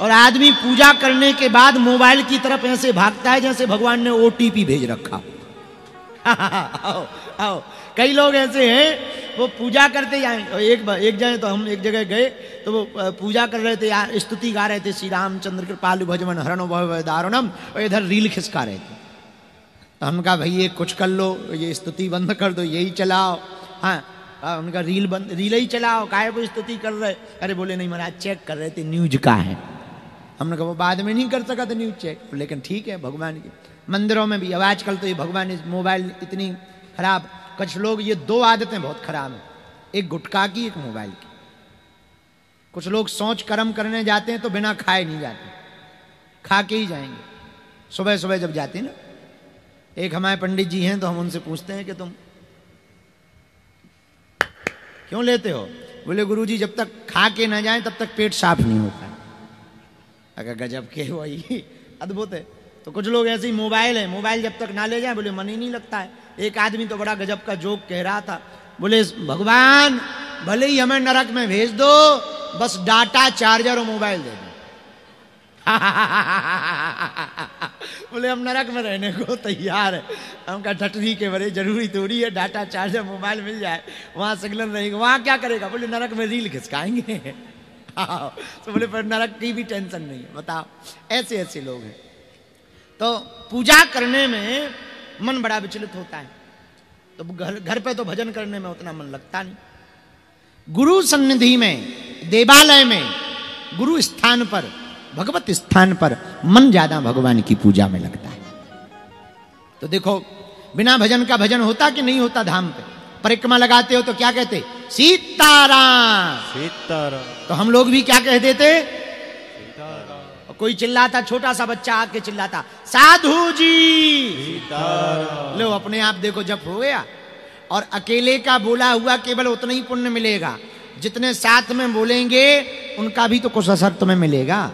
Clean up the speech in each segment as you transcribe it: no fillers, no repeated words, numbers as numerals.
और आदमी पूजा करने के बाद मोबाइल की तरफ ऐसे भागता है जैसे भगवान ने ओटीपी भेज रखा। आओ आओ, कई लोग ऐसे हैं वो पूजा करते जाए। एक जगह तो हम एक जगह गए तो वो पूजा कर रहे थे, स्तुति गा रहे थे, श्री रामचंद्र कृपालु भजमन हरण भव दारुणम, और इधर रील खिसका रहे थे। तो हम कहा भाई ये कुछ कर लो, ये स्तुति बंद कर दो, यही चलाओ। हाँ उनका रील ही चलाओ, काहे को स्तुति कर रहे? अरे बोले नहीं महाराज चेक कर रहे थे न्यूज का है। हमने कहा वो बाद में नहीं कर सका था न्यूज चेक, लेकिन ठीक है भगवान की मंदिरों में भी। अब आजकल तो ये भगवान इस मोबाइल इतनी खराब, कुछ लोग ये दो आदतें बहुत खराब हैं, एक गुटखा की एक मोबाइल की। कुछ लोग सोच कर्म करने जाते हैं तो बिना खाए नहीं जाते, खा के ही जाएंगे। सुबह सुबह जब जाते हैं ना, एक हमारे पंडित जी हैं तो हम उनसे पूछते हैं कि तुम क्यों लेते हो? बोले गुरुजी जब तक खा के ना जाए तब तक पेट साफ नहीं होता। अगर गजब के वही अद्भुत है। तो कुछ लोग ऐसे ही मोबाइल है, मोबाइल जब तक ना ले जाए बोले मन ही नहीं लगता है। एक आदमी तो बड़ा गजब का जोक कह रहा था, बोले भगवान भले ही हमें नरक में भेज दो, बस डाटा चार्जर और मोबाइल दे दो। बोले हम नरक में रहने को तैयार है। हम कहा ठटरी के बड़े जरूरी थोड़ी है डाटा चार्जर मोबाइल मिल जाए, वहां सिग्नल रहेगा, वहां क्या करेगा? बोले नरक में रील खिसकाएंगे। तो बोले पर नरक की भी टेंशन नहीं है। बताओ ऐसे ऐसे लोग हैं। तो पूजा करने में मन बड़ा विचलित होता है, तो घर पे तो भजन करने में उतना मन लगता नहीं। गुरु सन्निधि में, देवालय में, गुरु स्थान पर, भगवत स्थान पर मन ज्यादा भगवान की पूजा में लगता है। तो देखो बिना भजन का भजन होता कि नहीं होता? धाम पे परिक्रमा लगाते हो तो क्या कहते? सीताराम सीताराम। तो हम लोग भी क्या कह देते? सीताराम। कोई चिल्लाता, छोटा सा बच्चा आके चिल्लाता साधु जी सीताराम। लो अपने आप देखो जप हो गया। और अकेले का बोला हुआ केवल उतना ही पुण्य मिलेगा, जितने साथ में बोलेंगे उनका भी तो कुछ असर तुम्हें मिलेगा।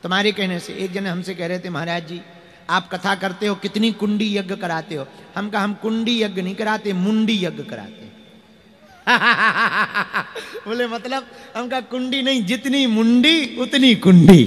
तुम्हारे कहने से एक जन हमसे कह रहे थे महाराज जी आप कथा करते हो कितनी कुंडी यज्ञ कराते हो? हम कहा हम कुंडी यज्ञ नहीं कराते, मुंडी यज्ञ कराते। बोले मतलब? हम कहा कुंडी नहीं, जितनी मुंडी उतनी कुंडी।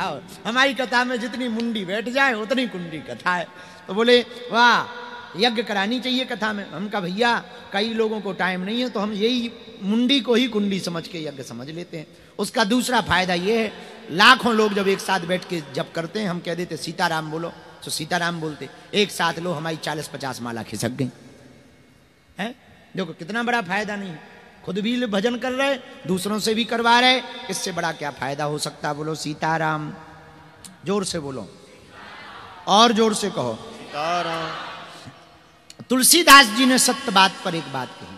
और हमारी कथा में जितनी मुंडी बैठ जाए उतनी कुंडी कथा है। तो बोले वाह यज्ञ करानी चाहिए कथा में। हम कहा भैया कई लोगों को टाइम नहीं है तो हम यही मुंडी को ही कुंडी समझ के यज्ञ समझ लेते हैं। उसका दूसरा फायदा ये है, लाखों लोग जब एक साथ बैठ के जप करते हैं, हम कह देते सीताराम बोलो तो सीताराम बोलते, एक साथ लो हमारी 40-50 माला खिसक गई है। देखो कितना बड़ा फायदा नहीं, खुद भी भजन कर रहे, दूसरों से भी करवा रहे, इससे बड़ा क्या फायदा हो सकता? बोलो सीताराम, जोर से बोलो और जोर से कहो सीताराम। तुलसीदास जी ने सत्य बात पर एक बात कही,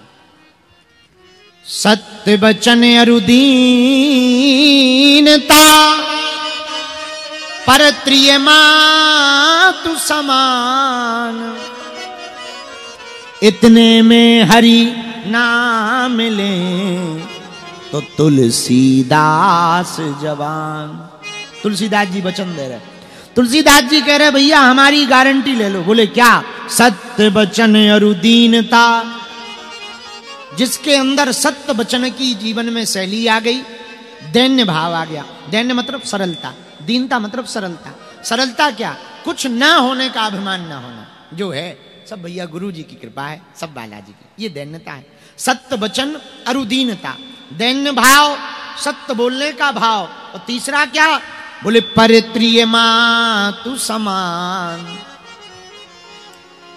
सत्य बचन अरुदीनता पर त्रिय मातु समान, इतने में हरि नाम मिले तो तुलसीदास जवान। तुलसीदास जी वचन दे रहे, तुलसीदास जी कह रहे भैया हमारी गारंटी ले लो। बोले क्या? सत्य वचन अरुदीनता, जिसके अंदर सत्य वचन की जीवन में शैली आ गई, दैन्य भाव आ गया। दैन्य मतलब सरलता, दीनता मतलब सरलता। सरलता क्या? कुछ ना होने का अभिमान ना होना, जो है सब भैया गुरु जी की कृपा है, सब बालाजी की, ये दैन्यता है। सत्य वचन अरुदीनता, दैन्य भाव, सत्य बोलने का भाव। और तीसरा क्या? बोले परित्रिय मातु समान,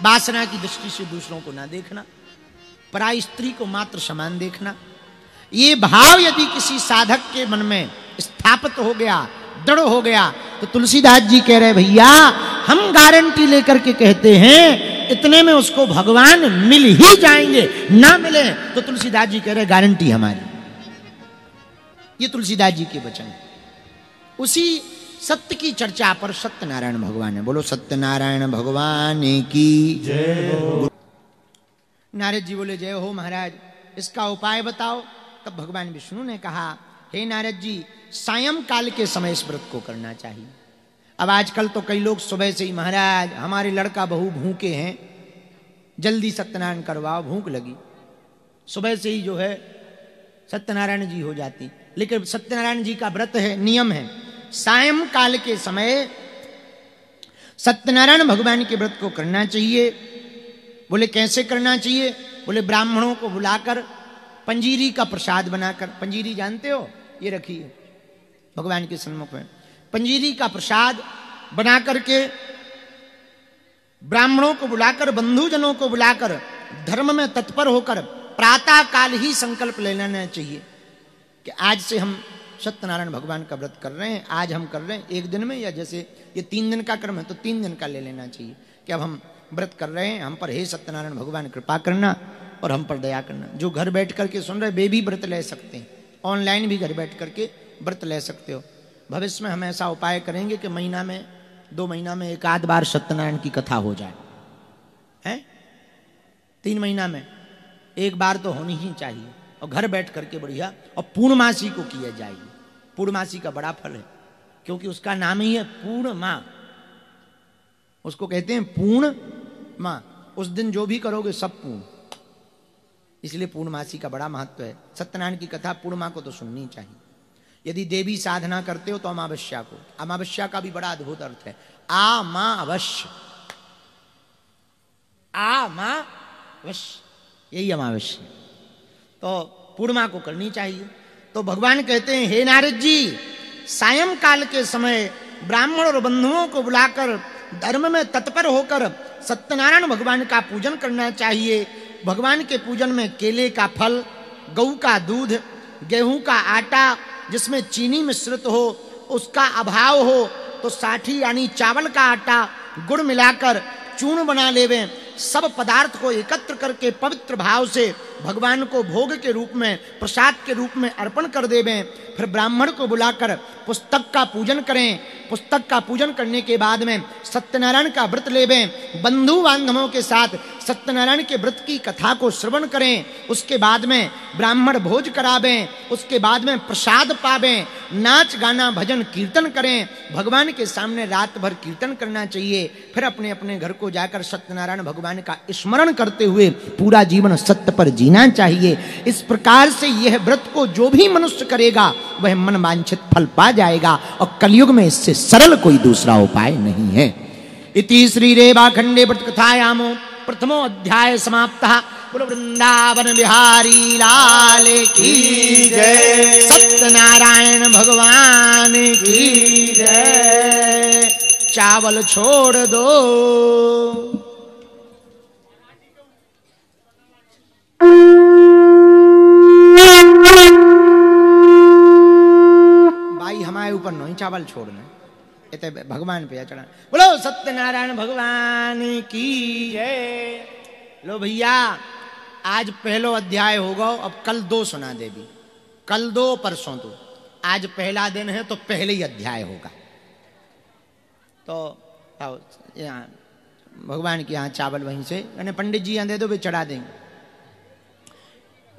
वासना की दृष्टि से दूसरों को ना देखना, पराई स्त्री को मात्र समान देखना। ये भाव यदि किसी साधक के मन में स्थापित हो गया, दृढ़ हो गया, तो तुलसीदास जी कह रहे भैया हम गारंटी लेकर के कहते हैं इतने में उसको भगवान मिल ही जाएंगे, ना मिले तो तुलसीदास जी कह रहे गारंटी हमारी। ये तुलसीदास जी के वचन। उसी सत्य की चर्चा पर सत्यनारायण भगवान है। बोलो सत्यनारायण भगवान की जय। नारद जी बोले जय हो महाराज, इसका उपाय बताओ। तब भगवान विष्णु ने कहा हे नारद जी सायंकाल के समय इस व्रत को करना चाहिए। अब आजकल तो कई लोग सुबह से ही महाराज हमारे लड़का बहू भूखे हैं, जल्दी सत्यनारायण करवाओ, भूख लगी, सुबह से ही जो है सत्यनारायण जी हो जाती। लेकिन सत्यनारायण जी का व्रत है, नियम है, सायं काल के समय सत्यनारायण भगवान के व्रत को करना चाहिए। बोले कैसे करना चाहिए? बोले ब्राह्मणों को बुलाकर पंजीरी का प्रसाद बनाकर, पंजीरी जानते हो, ये रखिए भगवान के सन्मुख में, पंजीरी का प्रसाद बना करके ब्राह्मणों को बुलाकर, बंधुजनों को बुलाकर, धर्म में तत्पर होकर प्रातः काल ही संकल्प ले लेना चाहिए कि आज से हम सत्यनारायण भगवान का व्रत कर रहे हैं, आज हम कर रहे हैं एक दिन में, या जैसे ये 3 दिन का क्रम है तो 3 दिन का ले लेना चाहिए कि अब हम व्रत कर रहे हैं, हम पर हे सत्यनारायण भगवान कृपा करना और हम पर दया करना। जो घर बैठ करके सुन रहे वे भी व्रत ले सकते हैं, ऑनलाइन भी घर बैठ करके व्रत ले सकते हो। भविष्य में हम ऐसा उपाय करेंगे कि महीना में 2 महीना में 1 बार सत्यनारायण की कथा हो जाए, है 3 महीना में 1 बार तो होनी ही चाहिए, और घर बैठ करके बढ़िया, और पूर्णमासी को किया जाएगी। पूर्णमासी का बड़ा फल है, क्योंकि उसका नाम ही है पूर्णमा, उसको कहते हैं पूर्णमा। उस दिन जो भी करोगे सब पूर्ण, इसलिए पूर्णमासी का बड़ा महत्व है। सत्यनारायण की कथा पूर्णिमा को तो सुननी चाहिए। यदि देवी साधना करते हो तो अमावस्या को, अमावस्या का भी बड़ा अद्भुत अर्थ है, अमावस्या, अमावस्या, यही अमावस्या, तो पूर्णिमा को करनी चाहिए। तो भगवान कहते हैं हे नारद जी, सायंकाल के समय ब्राह्मण और बंधुओं को बुलाकर धर्म में तत्पर होकर सत्यनारायण भगवान का पूजन करना चाहिए। भगवान के पूजन में केले का फल, गऊ का दूध, गेहूं का आटा जिसमें चीनी मिश्रित हो, उसका अभाव हो तो साठी यानी चावल का आटा, गुड़ मिलाकर चूर्ण बना लेवें। सब पदार्थ को एकत्र करके पवित्र भाव से भगवान को भोग के रूप में, प्रसाद के रूप में अर्पण कर देवें। फिर ब्राह्मण को बुलाकर पुस्तक का पूजन करें। पुस्तक का पूजन करने के बाद में सत्यनारायण का व्रत लेवें। बंधु बांधवों के साथ सत्यनारायण के व्रत की कथा को श्रवण करें। उसके बाद में ब्राह्मण भोज करावें, उसके बाद में प्रसाद पावें, नाच गाना भजन कीर्तन करें। भगवान के सामने रात भर कीर्तन करना चाहिए। फिर अपने अपने घर को जाकर सत्यनारायण भगवान का स्मरण करते हुए पूरा जीवन सत्य पर जीना चाहिए। इस प्रकार से यह व्रत को जो भी मनुष्य करेगा वह मन वांछित फल पा जाएगा, और कलयुग में इससे सरल कोई दूसरा उपाय नहीं है। इति श्री रेवा खंडे व्रत कथायामो प्रथमो अध्याय समाप्तः। बोलो वृंदावन बिहारी लाल की जय, सत्यनारायण भगवान की जय। चावल छोड़ दो, भाई हमारे ऊपर नहीं चावल छोड़ना, इतने भगवान पे चढ़ा। बोलो सत्यनारायण भगवान की जय। लो भैया, आज पहलो अध्याय होगा, अब कल 2 सुना देवी, कल 2 परसों 2। आज पहला दिन है तो पहले ही अध्याय होगा। तो यहाँ भगवान के यहाँ चावल वहीं से, यानी पंडित जी यहाँ दे दो, वे चढ़ा देंगे।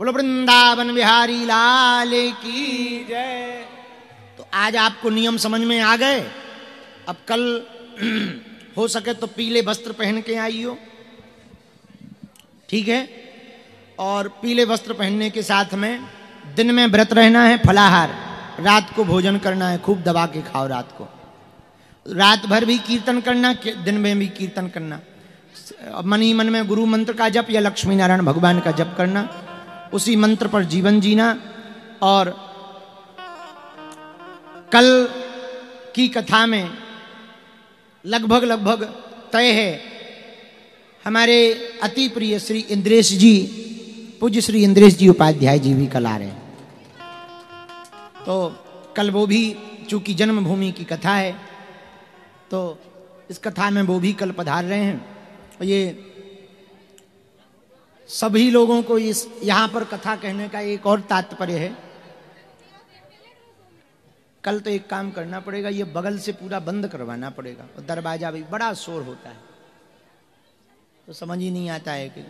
बोलो वृंदावन बिहारी लाल की जय। तो आज आपको नियम समझ में आ गए। अब कल हो सके तो पीले वस्त्र पहन के आइयो, ठीक है। और पीले वस्त्र पहनने के साथ में दिन में व्रत रहना है, फलाहार, रात को भोजन करना है, खूब दबा के खाओ रात को। रात भर भी कीर्तन करना, दिन में भी कीर्तन करना। मन ही मन में गुरु मंत्र का जप या लक्ष्मी नारायण भगवान का जप करना, उसी मंत्र पर जीवन जीना। और कल की कथा में लगभग तय है, हमारे अति प्रिय श्री इंद्रेश जी, पूज्य श्री इंद्रेश जी उपाध्याय जी भी कल आ रहे हैं। तो कल वो भी, चूंकि जन्मभूमि की कथा है, तो इस कथा में वो भी कल पधार रहे हैं। और ये सभी लोगों को इस यहाँ पर कथा कहने का एक और तात्पर्य है। कल तो एक काम करना पड़ेगा, ये बगल से पूरा बंद करवाना पड़ेगा, और दरवाजा भी, बड़ा शोर होता है तो समझ ही नहीं आता है कि,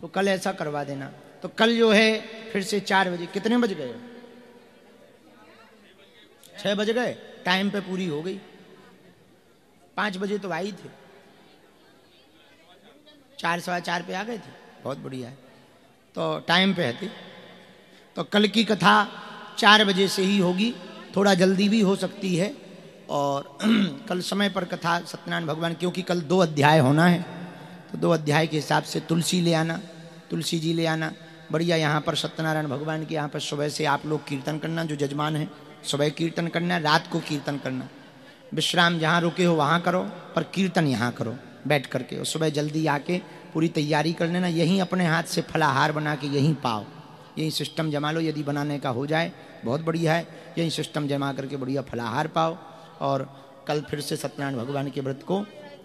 तो कल ऐसा करवा देना। तो कल जो है फिर से 4 बजे, कितने बज गए? 6 बज गए, टाइम पे पूरी हो गई। 5 बजे तो आई थे, 4 सवा 4 पे आ गए थे, बहुत बढ़िया है। तो टाइम पे है। तो कल की कथा 4 बजे से ही होगी, थोड़ा जल्दी भी हो सकती है। और कल समय पर कथा सत्यनारायण भगवान, क्योंकि कल 2 अध्याय होना है, तो 2 अध्याय के हिसाब से तुलसी ले आना, तुलसी जी ले आना। बढ़िया यहाँ पर सत्यनारायण भगवान के यहाँ पर सुबह से आप लोग कीर्तन करना, जो जजमान है सुबह कीर्तन करना, रात को कीर्तन करना। विश्राम जहाँ रुके हो वहाँ करो, पर कीर्तन यहाँ करो बैठ करके। और सुबह जल्दी आके पूरी तैयारी कर लेना, यहीं अपने हाथ से फलाहार बना के यहीं पाओ, यही सिस्टम जमा लो। यदि बनाने का हो जाए बहुत बढ़िया है, यही सिस्टम जमा करके बढ़िया फलाहार पाओ। और कल फिर से सत्यनारायण भगवान के व्रत को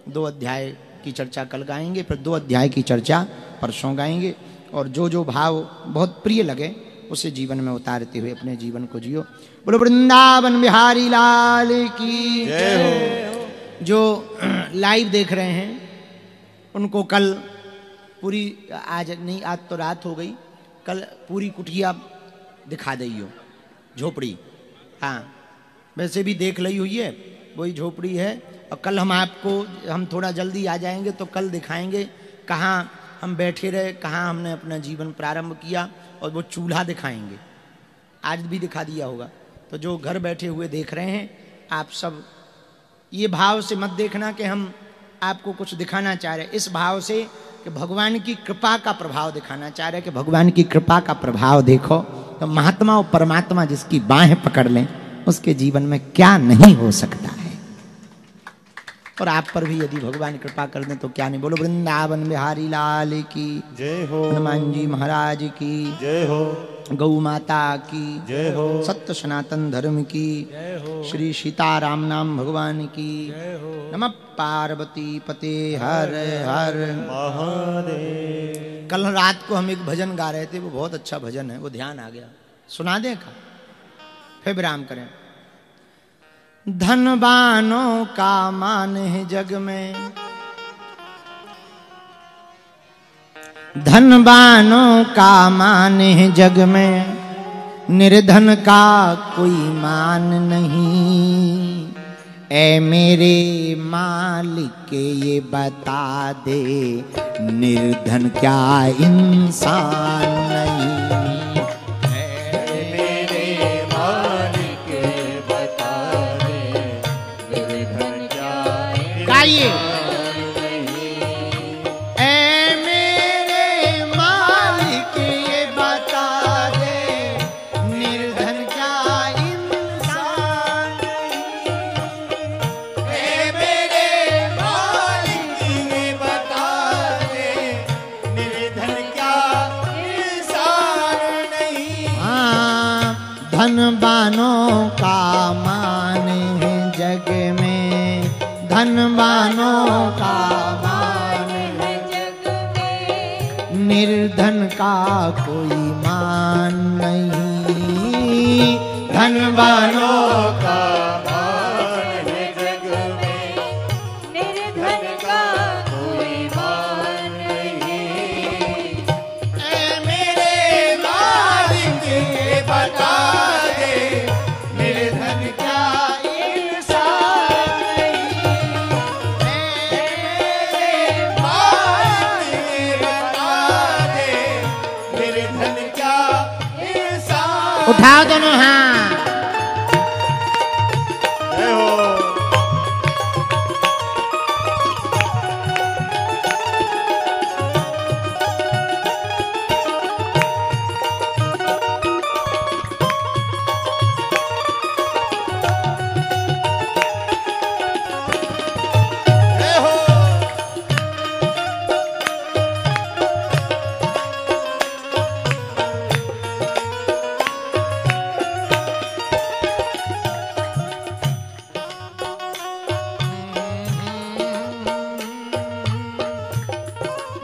2 अध्याय की चर्चा कल गाएंगे, फिर 2 अध्याय की चर्चा परसों गाएंगे। और जो जो भाव बहुत प्रिय लगे उसे जीवन में उतारते हुए अपने जीवन को जियो। बोलो वृंदावन बिहारी लाल की जय हो। जो लाइव देख रहे हैं उनको कल पूरी, आज नहीं आज तो रात हो गई, कल पूरी कुटिया दिखा दियो, झोपड़ी। हाँ वैसे भी देख ली हुई है, वही झोपड़ी है। और कल हम थोड़ा जल्दी आ जाएंगे तो कल दिखाएंगे कहाँ हम बैठे रहे, कहाँ हमने अपना जीवन प्रारंभ किया, और वो चूल्हा दिखाएंगे। आज भी दिखा दिया होगा। तो जो घर बैठे हुए देख रहे हैं आप सब ये भाव से मत देखना कि हम आपको कुछ दिखाना चाह रहे हैं, इस भाव से कि भगवान की कृपा का प्रभाव दिखाना चाह रहे हैं, कि भगवान की कृपा का प्रभाव देखो तो महात्मा और परमात्मा जिसकी बाहें पकड़ लें उसके जीवन में क्या नहीं हो सकता है। और आप पर भी यदि भगवान कृपा कर दें तो क्या नहीं। बोलो वृंदावन बिहारी लाल की जय हो, हनुमान जी महाराज की जय हो, गौ माता की जय हो, सत्य सनातन धर्म की जय हो, श्री सीताराम नाम भगवान की जय हो। नमः पार्वती पते हर हर महादेव। कल रात को हम एक भजन गा रहे थे, वो बहुत अच्छा भजन है, वो ध्यान आ गया, सुना दें का फिर विराम करें। धनवानों का मान है जग में, धनवानों का मान है जग में, निर्धन का कोई मान नहीं। ऐ मेरे मालिक ये बता दे, निर्धन क्या इंसान नहीं। गाइए ऐ मेरे मालिक ये बता दे, निर्धन क्या इंसान नहीं। ऐ मेरे मालिक ये बता दे, निर्धन क्या इंसान नहीं। हाँ धनवानों का मान है जग में, धनवानों का मान है जग में, निर्धन का कोई मान नहीं। धनवानों का मान है जग में, निर्धन का कोई मान नहीं। ऐ मेरे मालिक ये बता दे, निर्धन क्या उठाओ दोनों हाथ।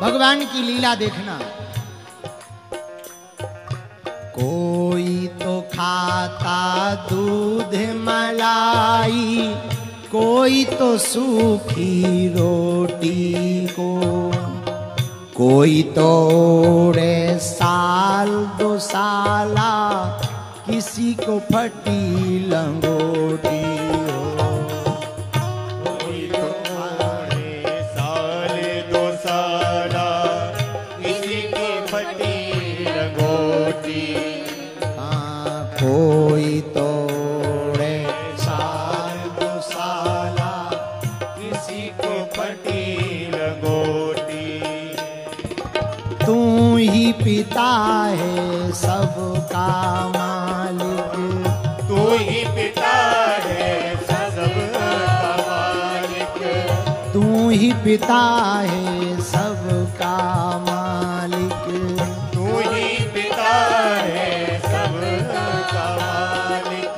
भगवान की लीला देखना। कोई तो खाता दूध मलाई, कोई तो सूखी रोटी को, कोई तो ओढ़े साल 2 साला, किसी को फटी लंगोटी। पिता है सबका मालिक। तू ही पिता है सबका मालिक। तू ही पिता है सबका मालिक। तू ही पिता है सबका मालिक।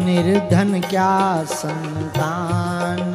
निर्धन क्या संतान